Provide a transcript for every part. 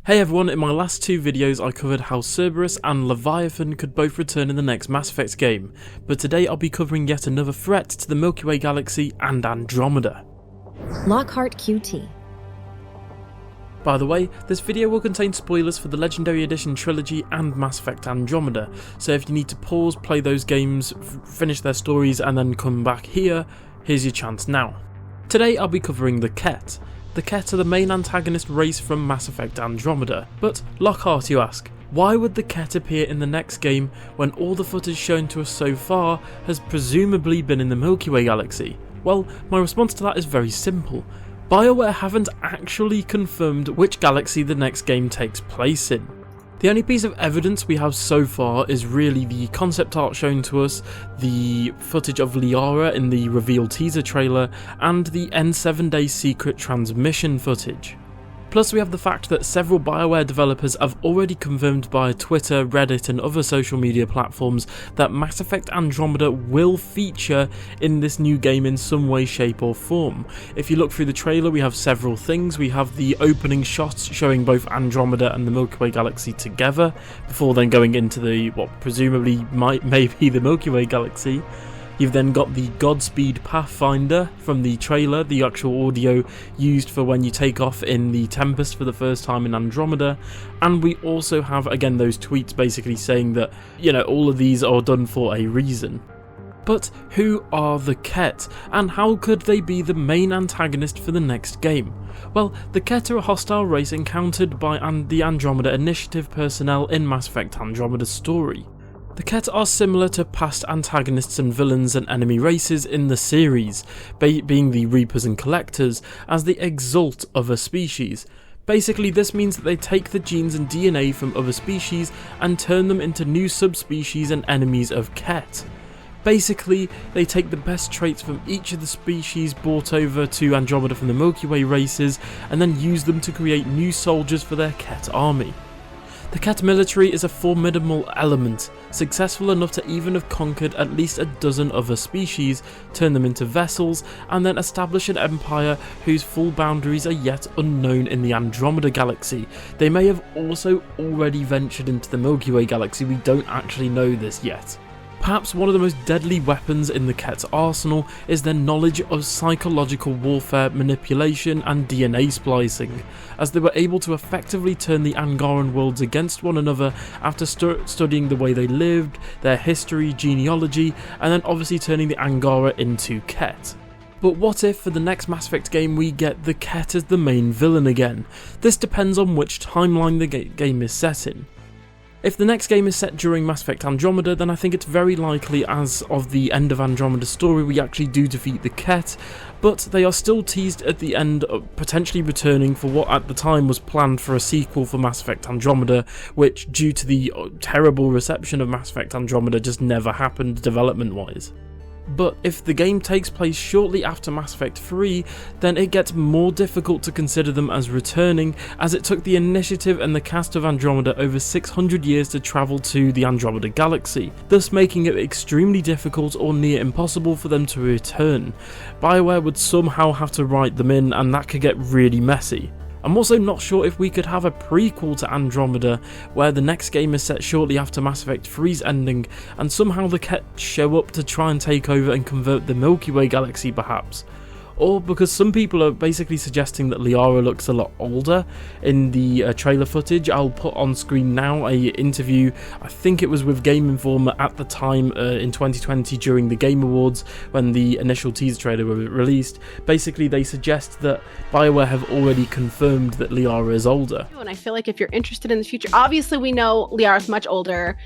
Hey everyone, in my last two videos I covered how Cerberus and Leviathan could both return in the next Mass Effect game, but today I'll be covering yet another threat to the Milky Way galaxy and Andromeda. Lockhart QT. By the way, this video will contain spoilers for the Legendary Edition trilogy and Mass Effect Andromeda, so if you need to pause, play those games, finish their stories and then come back here, here's your chance now. Today I'll be covering the KETT. The KETT are the main antagonist race from Mass Effect Andromeda. But, Lockhart, you ask, why would the KETT appear in the next game when all the footage shown to us so far has presumably been in the Milky Way galaxy? Well, my response to that is very simple. BioWare haven't actually confirmed which galaxy the next game takes place in. The only piece of evidence we have so far is really the concept art shown to us, the footage of Liara in the reveal teaser trailer, and the N7-day secret transmission footage. Plus we have the fact that several BioWare developers have already confirmed via Twitter, Reddit and other social media platforms that Mass Effect Andromeda will feature in this new game in some way, shape or form. If you look through the trailer we have several things. We have the opening shots showing both Andromeda and the Milky Way galaxy together, before then going into the, what presumably may be the Milky Way galaxy. You've then got the Godspeed Pathfinder from the trailer, the actual audio used for when you take off in the Tempest for the first time in Andromeda, and we also have again those tweets basically saying that, you know, all of these are done for a reason. But who are the KETT, and how could they be the main antagonist for the next game? Well, the KETT are a hostile race encountered by the Andromeda Initiative personnel in Mass Effect Andromeda's story. The KETT are similar to past antagonists and villains and enemy races in the series, being the Reapers and Collectors, as the exalt of a species. Basically this means that they take the genes and DNA from other species and turn them into new subspecies and enemies of KETT. Basically, they take the best traits from each of the species brought over to Andromeda from the Milky Way races and then use them to create new soldiers for their KETT army. The KETT military is a formidable element, successful enough to even have conquered at least a dozen other species, turn them into vessels, and then establish an empire whose full boundaries are yet unknown in the Andromeda galaxy. They may have also already ventured into the Milky Way galaxy, we don't actually know this yet. Perhaps one of the most deadly weapons in the KETT's arsenal is their knowledge of psychological warfare, manipulation and DNA splicing, as they were able to effectively turn the Angaran worlds against one another after studying the way they lived, their history, genealogy, and then obviously turning the Angara into KETT. But what if for the next Mass Effect game we get the KETT as the main villain again? This depends on which timeline the game is set in. If the next game is set during Mass Effect Andromeda, then I think it's very likely as of the end of Andromeda's story we actually do defeat the KETT, but they are still teased at the end of potentially returning for what at the time was planned for a sequel for Mass Effect Andromeda, which due to the terrible reception of Mass Effect Andromeda just never happened development wise. But if the game takes place shortly after Mass Effect 3, then it gets more difficult to consider them as returning, as it took the Initiative and the cast of Andromeda over 600 years to travel to the Andromeda galaxy, thus making it extremely difficult or near impossible for them to return. BioWare would somehow have to write them in, and that could get really messy. I'm also not sure if we could have a prequel to Andromeda where the next game is set shortly after Mass Effect 3's ending and somehow the KETT show up to try and take over and convert the Milky Way galaxy perhaps. Or because some people are basically suggesting that Liara looks a lot older in the trailer footage. I'll put on screen now a interview, I think it was with Game Informer at the time in 2020 during the Game Awards when the initial teaser trailer was released. Basically they suggest that BioWare have already confirmed that Liara is older. And I feel like if you're interested in the future, obviously we know Liara's much older.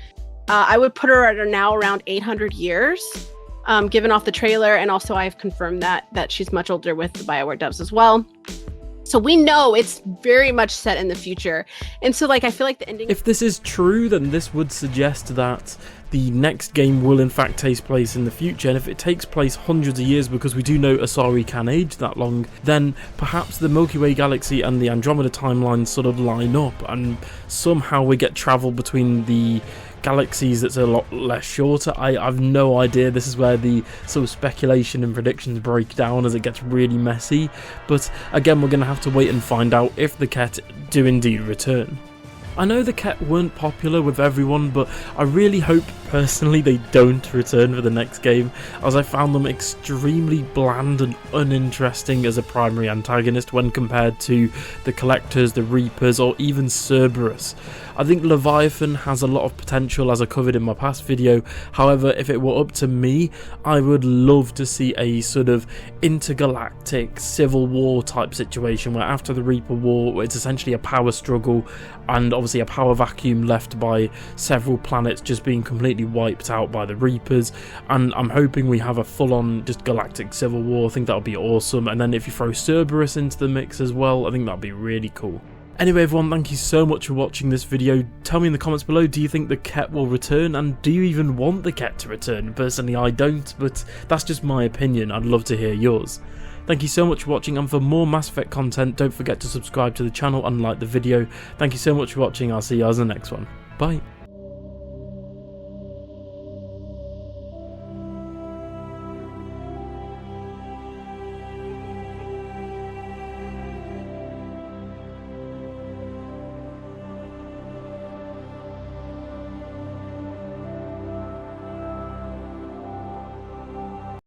I would put her at now around 800 years. Given off the trailer, and also I've confirmed that she's much older with the BioWare devs as well. So we know it's very much set in the future. And so like I feel like the ending... If this is true, then this would suggest that the next game will in fact take place in the future, and if it takes place hundreds of years, because we do know Asari can age that long, then perhaps the Milky Way galaxy and the Andromeda timeline sort of line up, and somehow we get travel between the galaxies that's a lot less shorter. I've no idea. This is where the sort of speculation and predictions break down as it gets really messy. But again, we're going to have to wait and find out if the KETT do indeed return. I know the KETT weren't popular with everyone, but I really hope personally they don't return for the next game, as I found them extremely bland and uninteresting as a primary antagonist when compared to the Collectors, the Reapers, or even Cerberus. I think Leviathan has a lot of potential, as I covered in my past video. However, if it were up to me, I would love to see a sort of intergalactic civil war type situation where after the Reaper War, it's essentially a power struggle and obviously a power vacuum left by several planets just being completely wiped out by the Reapers, and I'm hoping we have a full-on just galactic civil war. I think that would be awesome, and then if you throw Cerberus into the mix as well, I think that would be really cool. Anyway everyone, thank you so much for watching this video. Tell me in the comments below, do you think the KETT will return, and do you even want the KETT to return? Personally I don't, but that's just my opinion. I'd love to hear yours. Thank you so much for watching, and for more Mass Effect content, don't forget to subscribe to the channel and like the video. Thank you so much for watching, I'll see you guys in the next one. Bye.